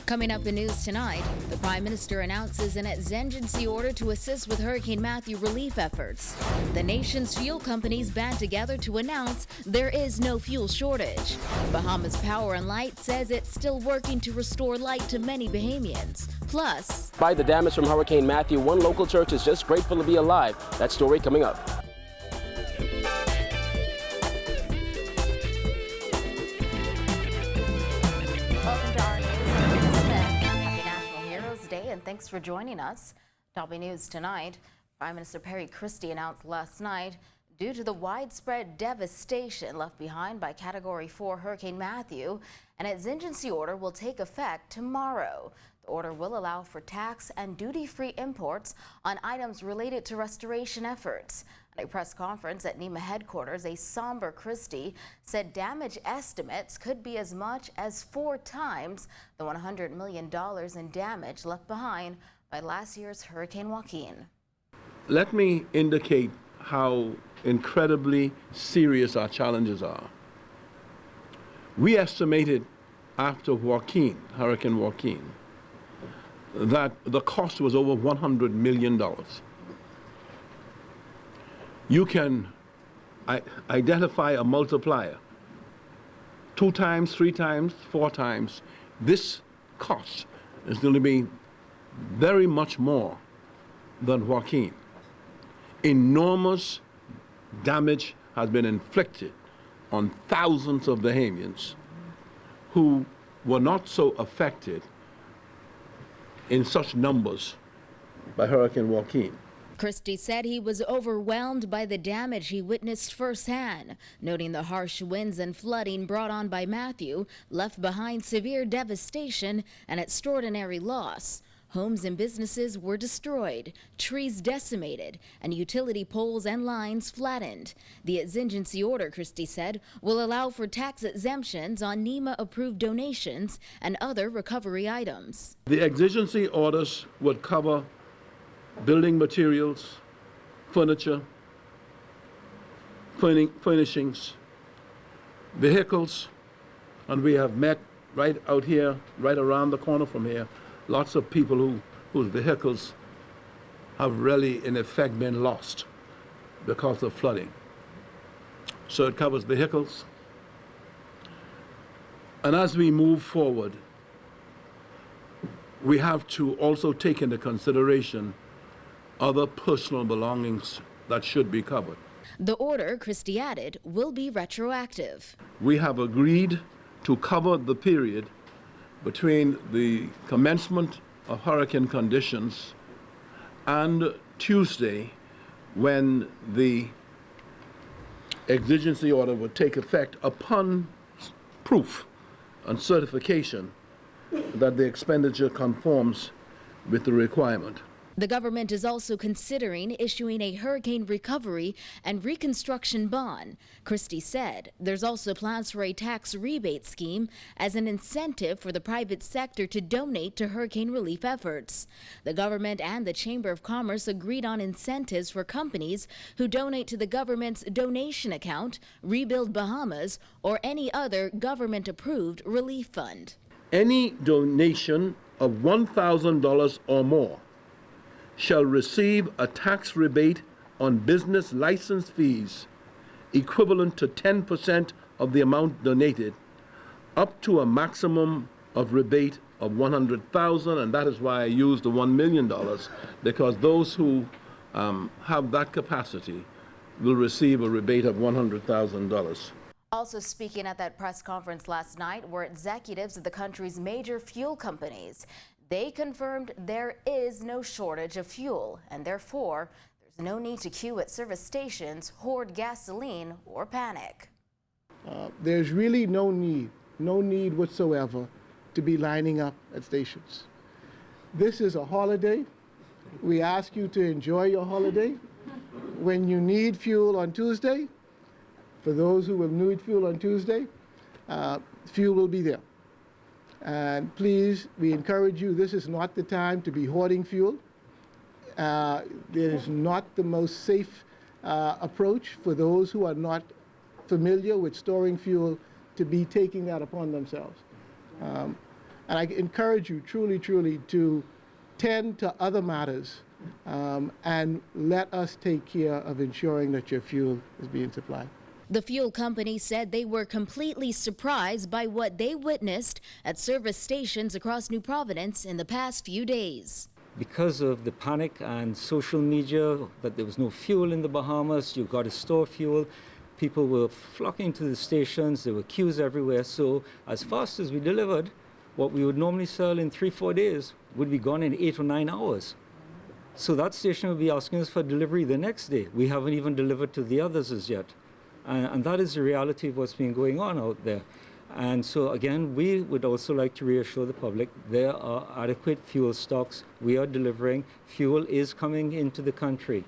Coming up in news tonight, the Prime Minister announces an exigency order to assist with Hurricane Matthew relief efforts. The nation's fuel companies band together to announce there is no fuel shortage. Bahamas Power and Light says it's still working to restore light to many Bahamians. Plus, despite the damage from Hurricane Matthew, one local church is just grateful to be alive. That story coming up. And thanks for joining us. Topping news tonight, Prime Minister Perry Christie announced last night, due to the widespread devastation left behind by Category 4 Hurricane Matthew, an exigency order will take effect tomorrow. The order will allow for tax and duty-free imports on items related to restoration efforts. At a press conference at NEMA headquarters, a somber Christie said damage estimates could be as much as 4 times the $100 million in damage left behind by last year's Hurricane Joaquin. Let me indicate how incredibly serious our challenges are. We estimated after Hurricane Joaquin, that the cost was over $100 million. You can identify a multiplier 2 times, 3 times, 4 times. This cost is going to be very much more than Joaquin. Enormous damage has been inflicted on thousands of Bahamians who were not so affected in such numbers by Hurricane Joaquin. Christie said he was overwhelmed by the damage he witnessed firsthand, noting the harsh winds and flooding brought on by Matthew left behind severe devastation and extraordinary loss. Homes and businesses were destroyed, trees decimated, and utility poles and lines flattened. The exigency order, Christie said, will allow for tax exemptions on NEMA-approved donations and other recovery items. The exigency orders would cover building materials, furniture, furnishings, vehicles, and we have met right out here, right around the corner from here, lots of people whose vehicles have really, in effect, been lost because of flooding. So it covers vehicles. And as we move forward, we have to also take into consideration other personal belongings that should be covered. The order, Christie added, will be retroactive. We have agreed to cover the period between the commencement of hurricane conditions and Tuesday, when the exigency order would take effect, upon proof and certification that the expenditure conforms with the requirement. The government is also considering issuing a hurricane recovery and reconstruction bond. Christie said there's also plans for a tax rebate scheme as an incentive for the private sector to donate to hurricane relief efforts. The government and the Chamber of Commerce agreed on incentives for companies who donate to the government's donation account, Rebuild Bahamas, or any other government-approved relief fund. Any donation of $1,000 or more shall receive a tax rebate on business license fees equivalent to 10% of the amount donated, up to a maximum of rebate of $100,000, and that is why I used the $1 million, because those who have that capacity will receive a rebate of $100,000. Also speaking at that press conference last night were executives of the country's major fuel companies. They confirmed there is no shortage of fuel, and therefore there's no need to queue at service stations, hoard gasoline, or panic. There's really no need whatsoever to be lining up at stations. This is a holiday. We ask you to enjoy your holiday. When you need fuel on Tuesday, for those who will need fuel on Tuesday, fuel will be there. And please, we encourage you, this is not the time to be hoarding fuel. It is not the most safe approach for those who are not familiar with storing fuel to be taking that upon themselves. And I encourage you truly, truly to tend to other matters and let us take care of ensuring that your fuel is being supplied. The fuel company said they were completely surprised by what they witnessed at service stations across New Providence in the past few days. Because of the panic and social media that there was no fuel in the Bahamas, you've got to store fuel. People were flocking to the stations, there were queues everywhere. So as fast as we delivered, what we would normally sell in 3-4 days would be gone in 8 or 9 hours. So that station would be asking us for delivery the next day. We haven't even delivered to the others as yet. And that is the reality of what's been going on out there. And so again, we would also like to reassure the public there are adequate fuel stocks. We are delivering. Fuel is coming into the country.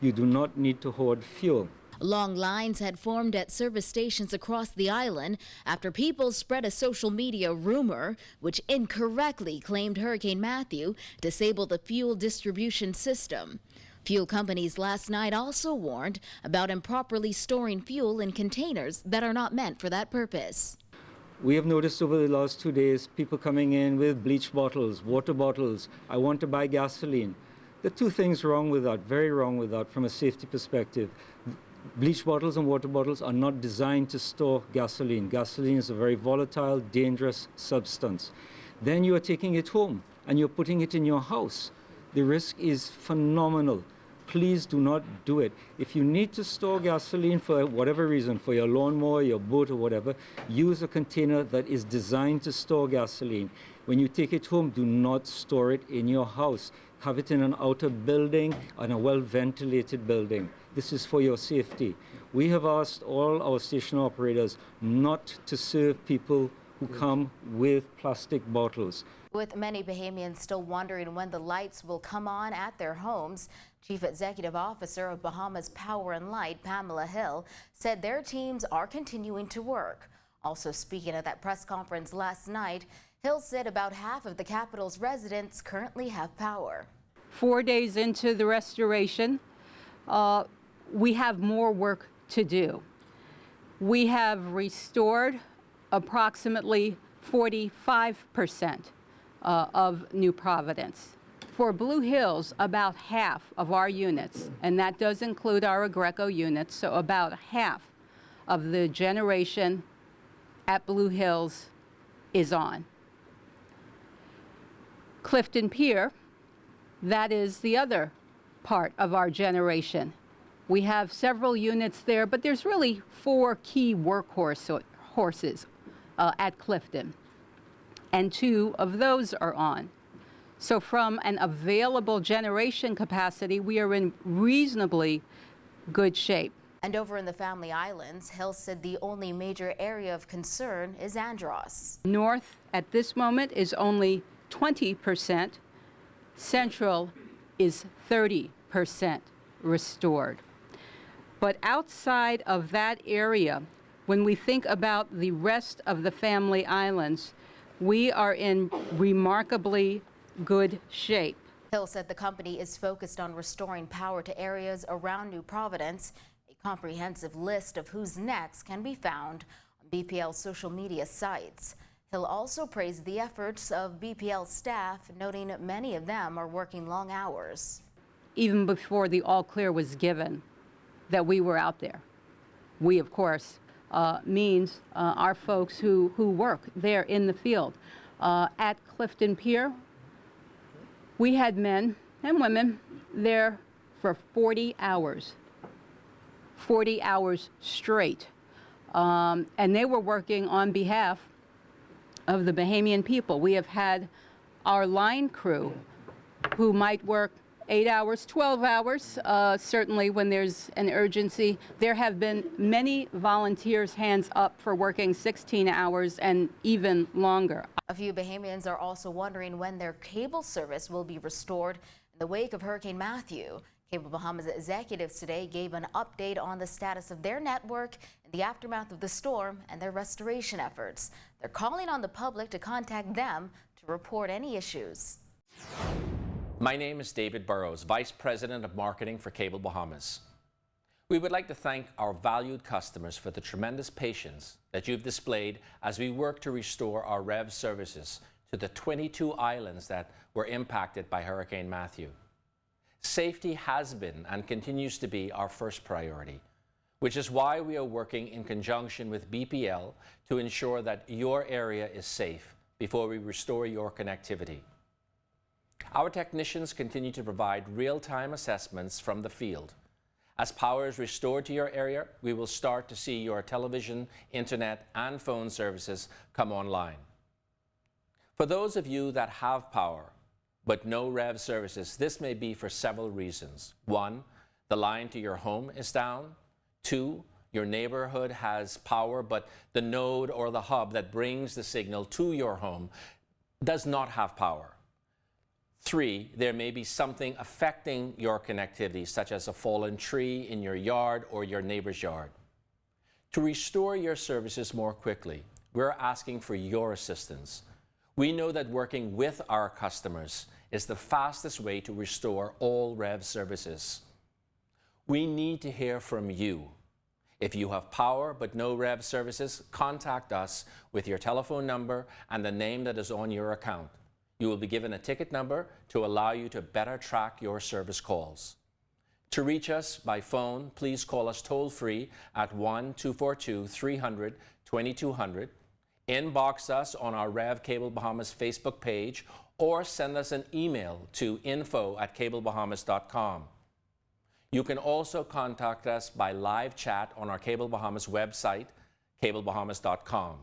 You do not need to hoard fuel. Long lines had formed at service stations across the island after people spread a social media rumor which incorrectly claimed Hurricane Matthew disabled the fuel distribution system. Fuel companies last night also warned about improperly storing fuel in containers that are not meant for that purpose. We have noticed over the last 2 days people coming in with bleach bottles, water bottles. I want to buy gasoline. There are two things wrong with that, very wrong with that from a safety perspective. Bleach bottles and water bottles are not designed to store gasoline. Gasoline is a very volatile, dangerous substance. Then you are taking it home and you're putting it in your house. The risk is phenomenal. Please do not do it. If you need to store gasoline for whatever reason, for your lawnmower, your boat or whatever, use a container that is designed to store gasoline. When you take it home, do not store it in your house. Have it in an outer building and a well-ventilated building. This is for your safety. We have asked all our station operators not to serve people who come with plastic bottles. With many Bahamians still wondering when the lights will come on at their homes, Chief Executive Officer of Bahamas Power and Light, Pamela Hill, said their teams are continuing to work. Also speaking at that press conference last night, Hill said about half of the capital's residents currently have power. 4 days into the restoration, we have more work to do. We have restored approximately 45% of New Providence. For Blue Hills, about half of our units, and that does include our Greco units, so about half of the generation at Blue Hills is on. Clifton Pier, that is the other part of our generation. We have several units there, but there's really 4 key workhorses at Clifton, and 2 of those are on. So from an available generation capacity, we are in reasonably good shape. And over in the Family Islands, Hill said the only major area of concern is Andros. North at this moment is only 20%. Central is 30% restored. But outside of that area, when we think about the rest of the Family Islands, we are in remarkably good shape. Hill said the company is focused on restoring power to areas around New Providence. A comprehensive list of who's next can be found on BPL's social media sites. Hill also praised the efforts of BPL staff, noting many of them are working long hours. Even before the all clear was given that we were out there. We, of course, means our folks who work there in the field. At Clifton Pier, we had men and women there for 40 hours straight. And they were working on behalf of the Bahamian people. We have had our line crew who might work 8 hours, 12 hours, certainly when there's an urgency. There have been many volunteers hands up for working 16 hours and even longer. A few Bahamians are also wondering when their cable service will be restored in the wake of Hurricane Matthew. Cable Bahamas executives today gave an update on the status of their network in the aftermath of the storm and their restoration efforts. They're calling on the public to contact them to report any issues. My name is David Burrows, Vice President of Marketing for Cable Bahamas. We would like to thank our valued customers for the tremendous patience that you've displayed as we work to restore our REV services to the 22 islands that were impacted by Hurricane Matthew. Safety has been and continues to be our first priority, which is why we are working in conjunction with BPL to ensure that your area is safe before we restore your connectivity. Our technicians continue to provide real-time assessments from the field. As power is restored to your area, we will start to see your television, internet, and phone services come online. For those of you that have power but no REV services, this may be for several reasons. 1, the line to your home is down. 2, your neighborhood has power, but the node or the hub that brings the signal to your home does not have power. 3, there may be something affecting your connectivity, such as a fallen tree in your yard or your neighbor's yard. To restore your services more quickly, we're asking for your assistance. We know that working with our customers is the fastest way to restore all REV services. We need to hear from you. If you have power but no REV services, contact us with your telephone number and the name that is on your account. You will be given a ticket number to allow you to better track your service calls. To reach us by phone, please call us toll-free at 1-242-300-2200, inbox us on our REV Cable Bahamas Facebook page, or send us an email to info@cablebahamas.com. You can also contact us by live chat on our Cable Bahamas website, cablebahamas.com.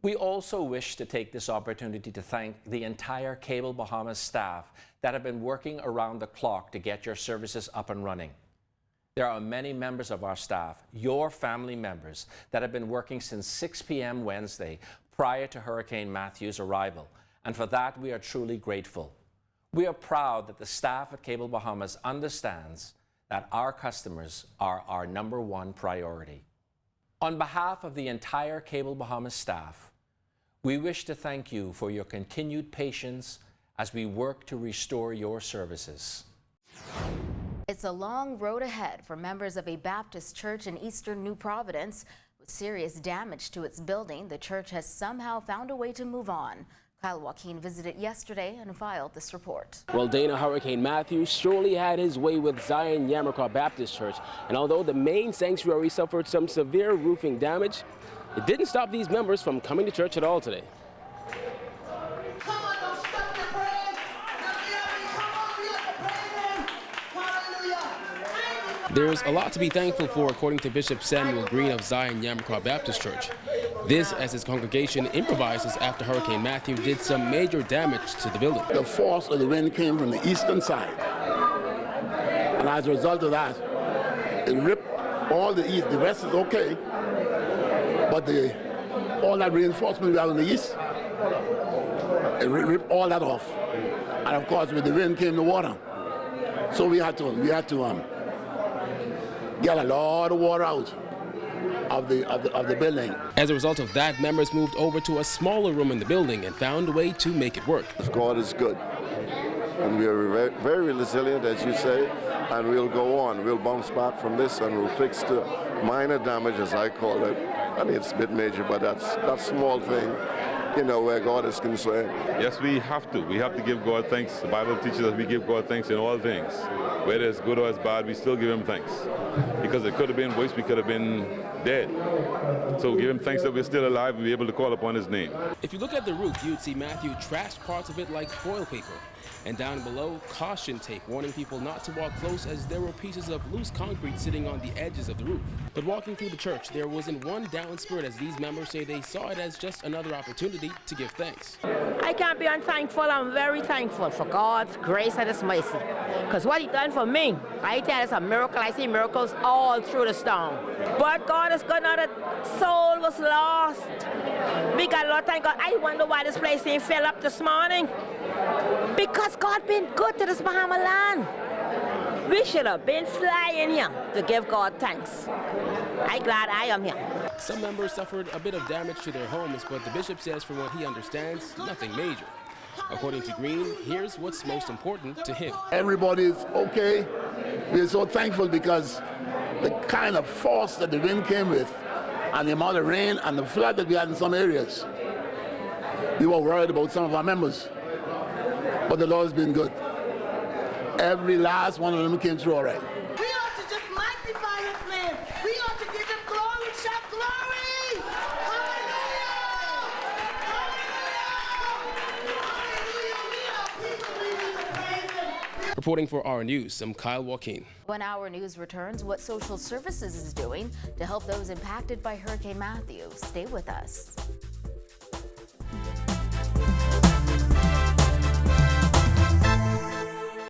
We also wish to take this opportunity to thank the entire Cable Bahamas staff that have been working around the clock to get your services up and running. There are many members of our staff, your family members, that have been working since 6 p.m. Wednesday prior to Hurricane Matthew's arrival, and for that we are truly grateful. We are proud that the staff at Cable Bahamas understands that our customers are our #1 priority. On behalf of the entire Cable Bahamas staff, we wish to thank you for your continued patience as we work to restore your services. It's a long road ahead for members of a Baptist church in eastern New Providence. With serious damage to its building, the church has somehow found a way to move on. Kyle Joaquin visited yesterday and filed this report. Well, Dana, Hurricane Matthew surely had his way with Zion Yamacraw Baptist Church. And although the main sanctuary suffered some severe roofing damage, it didn't stop these members from coming to church at all today. There's a lot to be thankful for, according to Bishop Samuel Green of Zion Yamacraw Baptist Church. This as his congregation improvises after Hurricane Matthew did some major damage to the building. The force of the wind came from the eastern side, and as a result of that, it ripped all the east. The rest is okay, but all that reinforcement we have in the east, it ripped all that off. And of course, with the wind came the water, so we had to get a lot of water out of the building. As a result of that, members moved over to a smaller room in the building and found a way to make it work. God is good, and we are very, very resilient, as you say, and we'll go on. We'll bounce back from this, and we'll fix the minor damage, as I call it. I mean, it's a bit major, but that's small thing, you know, where God is concerned. Yes, we have to. We have to give God thanks. The Bible teaches us we give God thanks in all things. Whether it's good or it's bad, we still give him thanks. Because it could have been worse, we could have been dead. So give him thanks that we're still alive and be able to call upon his name. If you look at the roof, you'd see Matthew trashed parts of it like foil paper. And down below, caution tape warning people not to walk close as there were pieces of loose concrete sitting on the edges of the roof. But walking through the church, there wasn't one down spirit, as these members say they saw it as just another opportunity to give thanks. I can't be unthankful. I'm very thankful for God's grace and his mercy. Because what he done for me, I tell you, it's a miracle. I see miracles all through the storm. But God is good. Not a soul was lost. We got a lot of thank God. I wonder why this place ain't filled up this morning. Because God been good to this Bahama land. We should have been flying here to give God thanks. I'm glad I am here. Some members suffered a bit of damage to their homes, but the bishop says from what he understands, nothing major. According to Green, here's what's most important to him. Everybody's okay. We're so thankful because the kind of force that the wind came with and the amount of rain and the flood that we had in some areas, we were worried about some of our members. But the Lord has been good. Every last one of them came through all right. We ought to just magnify His name. We ought to give Him glory, shout glory! Hallelujah! Hallelujah! Hallelujah! We are people, we need to praise Him. Reporting for Our News, I'm Kyle Joaquin. When Our News returns, what social services is doing to help those impacted by Hurricane Matthew. Stay with us.